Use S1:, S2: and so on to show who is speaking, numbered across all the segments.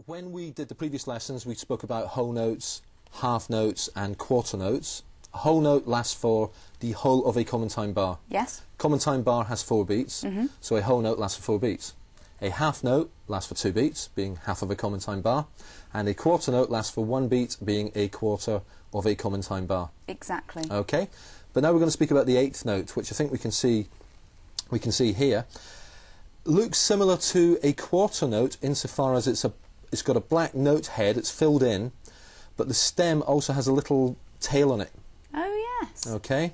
S1: When we did the previous lessons, we spoke about whole notes, half notes and quarter notes. A whole note lasts for the whole of a common time bar.
S2: Yes.
S1: Common time bar has 4 beats, so a whole note lasts for 4 beats. A half note lasts for 2 beats, being half of a common time bar, and a quarter note lasts for 1 beat, being a quarter of a common time bar.
S2: Exactly.
S1: Okay, but now we're going to speak about the 8th note, which I think we can see here. Looks similar to a quarter note insofar as it's got a black note head, it's filled in, but the stem also has a little tail on it.
S2: Oh yes.
S1: Okay,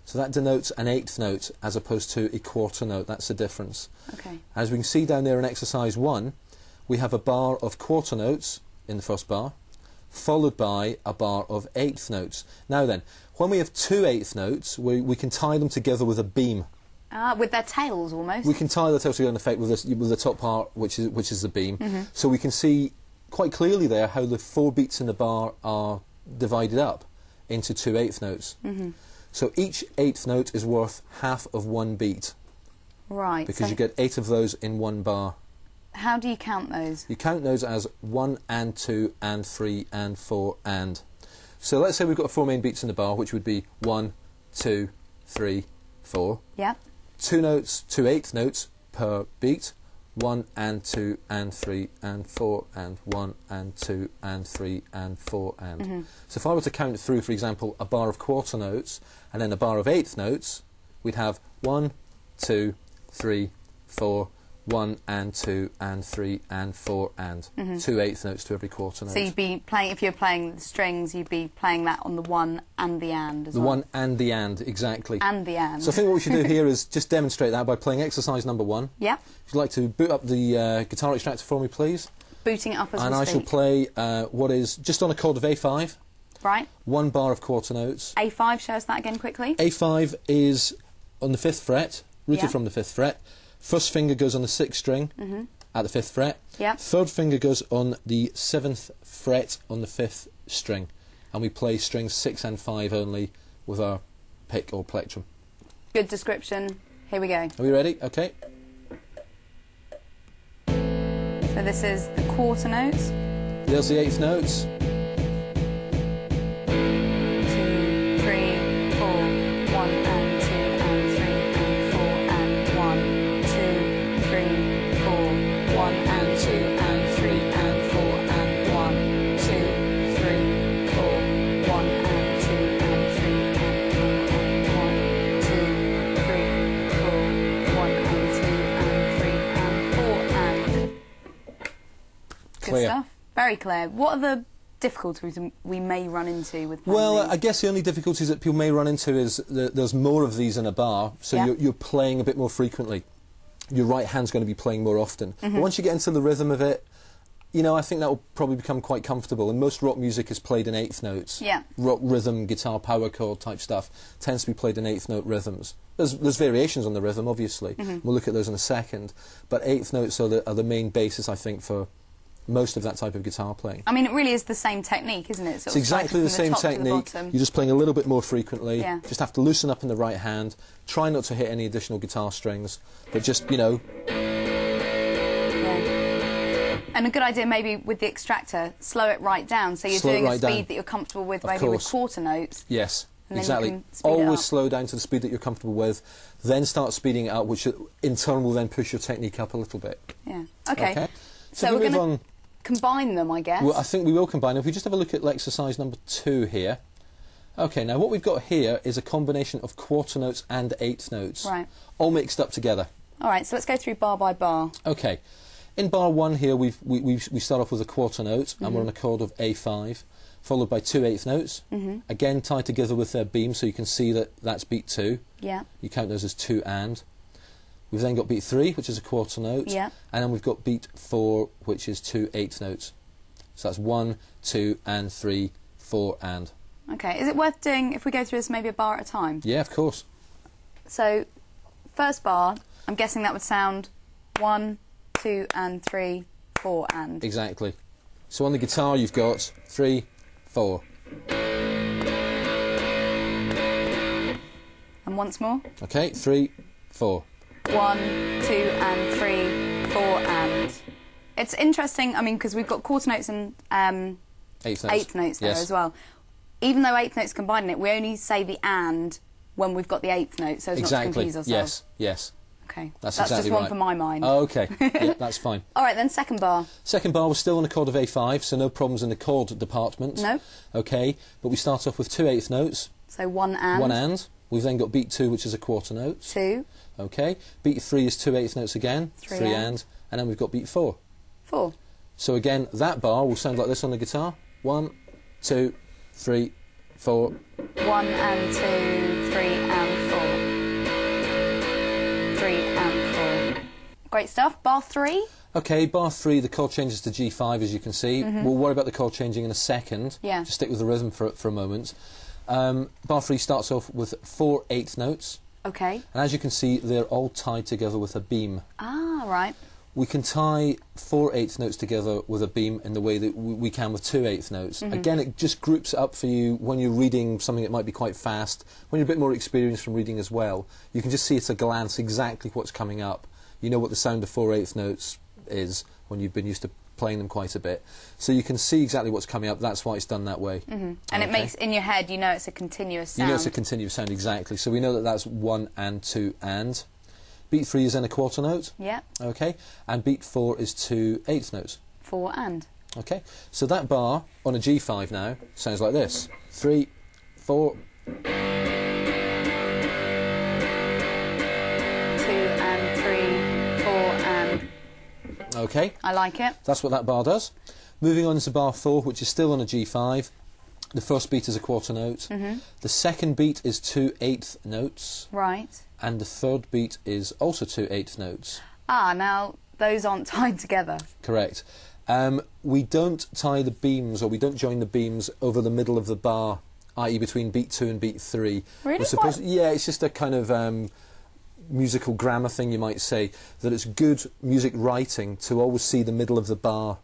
S1: so that denotes an 8th note as opposed to a quarter note. That's the difference.
S2: Okay.
S1: As we can see down there in exercise 1, we have a bar of quarter notes in the first bar, followed by a bar of 8th notes. Now then, when we have 2 8th notes, we can tie them together with a beam.
S2: With their tails almost.
S1: We can tie the tails together in effect with the top part, which is the beam. So we can see quite clearly there how the 4 beats in the bar are divided up into 2 8th notes. So each 8th note is worth half of 1 beat.
S2: Right.
S1: Because you get 8 of those in 1 bar.
S2: How do you count those?
S1: You count those as 1 and 2 and 3 and 4 and. So let's say we've got 4 main beats in the bar, which would be 1, 2, 3, 4.
S2: Yeah.
S1: 2 notes, 2 8th notes per beat. 1 and 2 and 3 and 4 and 1 and 2 and 3 and 4 and. So if I were to count through, for example, a bar of quarter notes and then a bar of 8th notes, we'd have 1, 2, 3, 4, 1 and 2 and 3 and 4 and. 2 8th notes to every quarter note.
S2: So you'd be playing, if you're playing the strings, you'd be playing that on the 1 and the and as well.
S1: The 1 and the and, exactly.
S2: And the and.
S1: So I think what we should do here is just demonstrate that by playing exercise number 1.
S2: Yeah.
S1: If you'd like to boot up the guitar extractor for me, please.
S2: Booting it up as we speak.
S1: And I shall play what is just on a chord of A5.
S2: Right. 1
S1: bar of quarter notes.
S2: A5, show us that again quickly.
S1: A5 is on the 5th fret, rooted from the 5th fret. First finger goes on the 6th string at the 5th fret.
S2: Yep.
S1: Third finger goes on the 7th fret on the 5th string. And we play strings 6 and 5 only with our pick or plectrum.
S2: Good description. Here we go.
S1: Are we ready? Okay.
S2: So this is the quarter notes.
S1: There's the 8th notes.
S2: 2, 3, 4, 1 and 2 and 3 and 4 and 1, 2, 3, 4, 1 and 2 and 3 and 4 and 1, 2, 3, 4, 1 and 2 and 3 and 1, 2, 3, 4, 1 and 2 and 3 and 4 and. Good
S1: Clear.
S2: stuff. Very clear. What are the difficulties we may run into with playing
S1: Well,
S2: these?
S1: I guess the only difficulties that people may run into is there's more of these in a bar, so you're playing a bit more frequently. Your right hand's going to be playing more often. But once you get into the rhythm of it, you know, I think that will probably become quite comfortable. And most rock music is played in 8th notes.
S2: Yeah.
S1: Rock rhythm, guitar power chord type stuff tends to be played in 8th note rhythms. There's variations on the rhythm, obviously. We'll look at those in a second. But 8th notes are the main basis, I think, for most of that type of guitar playing.
S2: I mean, it really is the same technique, isn't it?
S1: It's exactly the same technique. You're just playing a little bit more frequently.
S2: Yeah.
S1: Just have to loosen up in the right hand. Try not to hit any additional guitar strings, but just, you know.
S2: Yeah. And a good idea maybe with the extractor, slow it right down, so you're doing a speed that you're comfortable with, maybe with quarter notes.
S1: Yes,
S2: and
S1: exactly.
S2: Then you can speed it
S1: Always
S2: up.
S1: slow down to the speed that you're comfortable with, then start speeding it up, which in turn will then push your technique up a little bit.
S2: Yeah. Okay.
S1: So
S2: we're
S1: we move
S2: going
S1: on.
S2: to combine them, I guess.
S1: Well, I think we will combine. If we just have a look at exercise number 2 here. Okay, now what we've got here is a combination of quarter notes and 8th notes.
S2: Right.
S1: All mixed up together.
S2: All right, so let's go through bar by bar.
S1: Okay. In bar 1 here, we start off with a quarter note, and we're on a chord of A5, followed by 2 8th notes, again tied together with their beam, so you can see that that's beat 2.
S2: Yeah.
S1: You count those as 2 and. We've then got beat 3, which is a quarter note,
S2: Yeah.
S1: and then we've got beat 4, which is 2 8th notes. So that's 1, 2 and 3, 4 and.
S2: Okay, is it worth doing, if we go through this maybe a bar at a time?
S1: Yeah, of course.
S2: So, first bar, I'm guessing that would sound 1, 2 and 3, 4 and.
S1: Exactly. So on the guitar you've got 3, 4.
S2: And once more.
S1: Okay, 3, 4.
S2: 1, 2 and 3, 4 and. It's interesting, I mean, because we've got quarter notes and eighth notes there as well. Even though eighth notes combine in it, we only say the and when we've got the eighth note, so as not to confuse ourselves.
S1: Yes.
S2: Okay,
S1: that's
S2: just
S1: exactly
S2: one
S1: right.
S2: for my mind.
S1: Oh, okay, yeah, that's fine.
S2: All right, then, second bar.
S1: Second bar, we're still on a chord of A5, so no problems in the chord department.
S2: No.
S1: Okay, but we start off with 2 eighth notes.
S2: So one and.
S1: One and. We've then got beat 2, which is a quarter note.
S2: 2.
S1: Okay, beat 3 is 2 eighth notes again. 3 and then we've got beat 4.
S2: 4.
S1: So again, that bar will sound like this on the guitar. 1, 2, 3, 4.
S2: 1 and 2, 3 and 4. 3 and 4. Great stuff. Bar 3.
S1: Okay, bar 3, the chord changes to G5, as you can see. We'll worry about the chord changing in a second.
S2: Yeah.
S1: Just stick with the rhythm for a moment. Bar 3 starts off with 4 eighth notes.
S2: Okay.
S1: And as you can see, they're all tied together with a beam.
S2: Ah, right.
S1: We can tie 4 eighth notes together with a beam in the way that we can with 2 eighth notes. Again, it just groups it up for you when you're reading something that might be quite fast. When you're a bit more experienced from reading as well, you can just see at a glance exactly what's coming up. You know what the sound of 4 eighth notes is when you've been used to playing them quite a bit. So you can see exactly what's coming up. That's why it's done that way.
S2: And it makes, in your head, you know it's a continuous sound.
S1: You know it's a continuous sound, exactly. So we know that that's 1 and 2 and. Beat 3 is then a quarter note.
S2: Yeah.
S1: Okay. And beat 4 is 2 eighth notes.
S2: 4 and.
S1: Okay. So that bar on a G5 now sounds like this. 3, 4.
S2: 2 and 3, 4 and.
S1: Okay.
S2: I like it.
S1: That's what that bar does. Moving on to bar 4, which is still on a G5. The first beat is a quarter note. The second beat is 2 eighth notes.
S2: Right.
S1: And the third beat is also 2 eighth notes.
S2: Ah, now those aren't tied together.
S1: Correct. We don't tie the beams, or we don't join the beams over the middle of the bar, i.e. between beat 2 and beat 3.
S2: Really?
S1: Yeah, it's just a kind of musical grammar thing, you might say, that it's good music writing to always see the middle of the bar.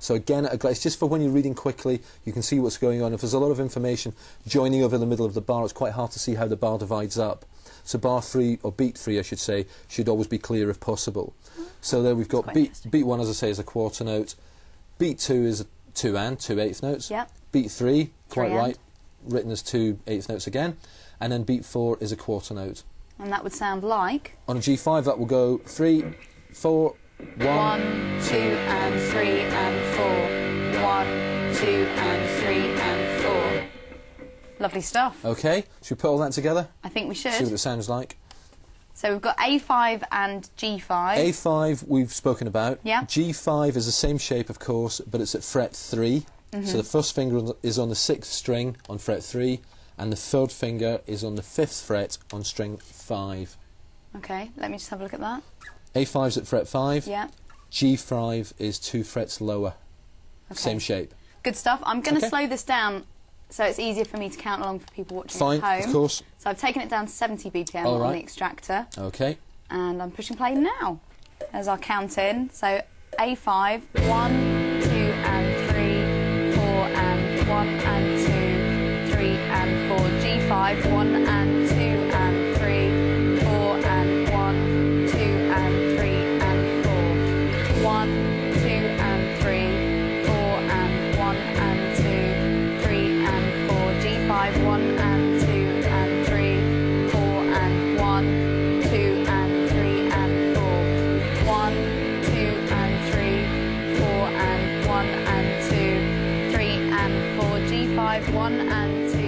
S1: So again, it's just for when you're reading quickly, you can see what's going on. If there's a lot of information joining over the middle of the bar, it's quite hard to see how the bar divides up. So bar 3, or beat 3 I should say, should always be clear if possible. So there we've got beat 1, as I say, is a quarter note. Beat 2 is a 2 and, 2 eighth notes.
S2: Yep.
S1: Beat 3, quite
S2: 3
S1: right, written as 2 eighth notes again. And then beat 4 is a quarter note.
S2: And that would sound like?
S1: On a G5 that will go 3, 4, 1,
S2: 2 and 3 and 4. 1, 2 and 3 and 4. Lovely stuff.
S1: Okay, should we put all that together?
S2: I think we should.
S1: See what it sounds like.
S2: So we've got A5 and G5.
S1: A5 we've spoken about.
S2: Yeah.
S1: G5 is the same shape, of course, but it's at fret 3. So the first finger is on the 6th string on fret 3, and the third finger is on the 5th fret on string 5.
S2: Okay, let me just have a look at that.
S1: A5's at fret 5.
S2: Yeah.
S1: G5 is 2 frets lower.
S2: Okay.
S1: Same shape.
S2: Good stuff. I'm going to slow this down so it's easier for me to count along for people watching
S1: Fine,
S2: at home.
S1: of course.
S2: So I've taken it down to 70 BPM
S1: All
S2: on
S1: right.
S2: the extractor.
S1: Okay.
S2: And I'm pushing play now. There's our count in. So A5, 1, 2 and 3, 4 and 1 and 2, 3 and 4. G5, 1 and 2 and 3, 4 and 1, 2 and 3 and 4. 1, 2 and 3, 4 and 1 and 2, 3 and 4. G5, 1 and 2 and 3, 4 and 1, 2 and 3 and 4. 1, 2 and 3, 4 and 1 and 2, 3 and 4. G5, 1 and 2.